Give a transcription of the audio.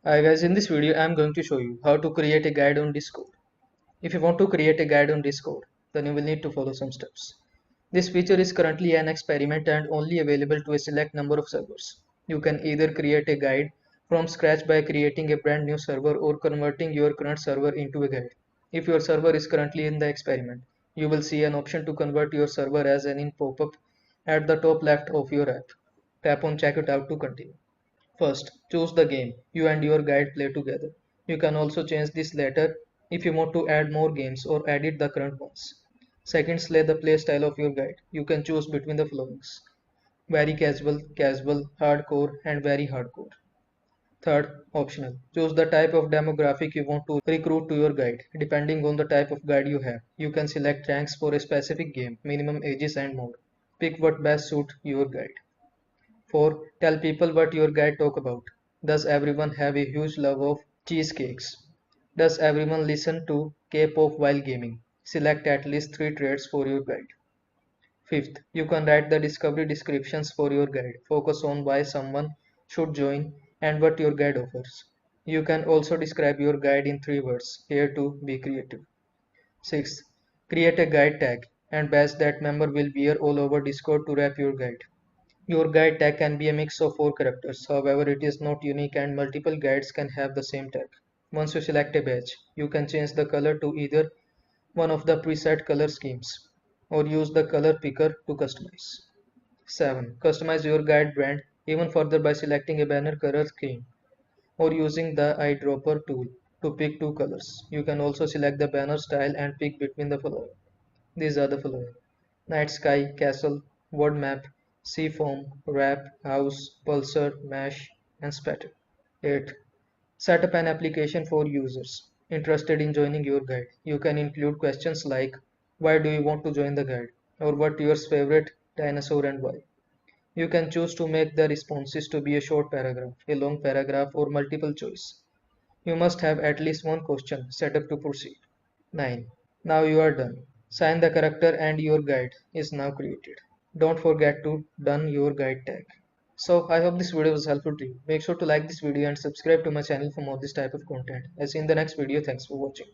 Hi guys, in this video I am going to show you how to create a guide on Discord. If you want to create a guide on Discord, then you will need to follow some steps. This feature is currently an experiment and only available to a select number of servers. You can either create a guide from scratch by creating a brand new server or converting your current server into a guide. If your server is currently in the experiment, you will see an option to convert your server as an in pop-up at the top left of your app. Tap on check it out to continue. First, choose the game you and your guide play together. You can also change this later if you want to add more games or edit the current ones. Second, select the play style of your guide. You can choose between the following: very casual, casual, hardcore, and very hardcore. Third, optional. Choose the type of demographic you want to recruit to your guide. Depending on the type of guide you have, you can select ranks for a specific game, minimum ages, and more. Pick what best suit your guide. 4. Tell people what your guide talk about. Does everyone have a huge love of cheesecakes? Does everyone listen to K-pop while gaming? Select at least 3 traits for your guide. Fifth, you can write the discovery descriptions for your guide. Focus on why someone should join and what your guide offers. You can also describe your guide in 3 words. Here to be creative. 6. Create a guide tag and badge that member will wear all over Discord to wrap your guide. Your guide tag can be a mix of 4 characters, however it is not unique and multiple guides can have the same tag. Once you select a badge, you can change the color to either one of the preset color schemes or use the color picker to customize. 7. Customize your guide brand even further by selecting a banner color scheme or using the eyedropper tool to pick 2 colors. You can also select the banner style and pick between the following. These are the following: night sky, castle, word map, sea foam, wrap, house, pulsar, mesh, and spatter. 8. Set up an application for users interested in joining your guide. You can include questions like why do you want to join the guide or what your favorite dinosaur and why. You can choose to make the responses to be a short paragraph, a long paragraph, or multiple choice. You must have at least one question set up to proceed. 9. Now you are done. Sign the character and your guide is now created. Don't forget to done your guide tag. So I hope this video was helpful to you. Make sure to like this video and subscribe to my channel for more this type of content. I'll see you in the next video. Thanks for watching.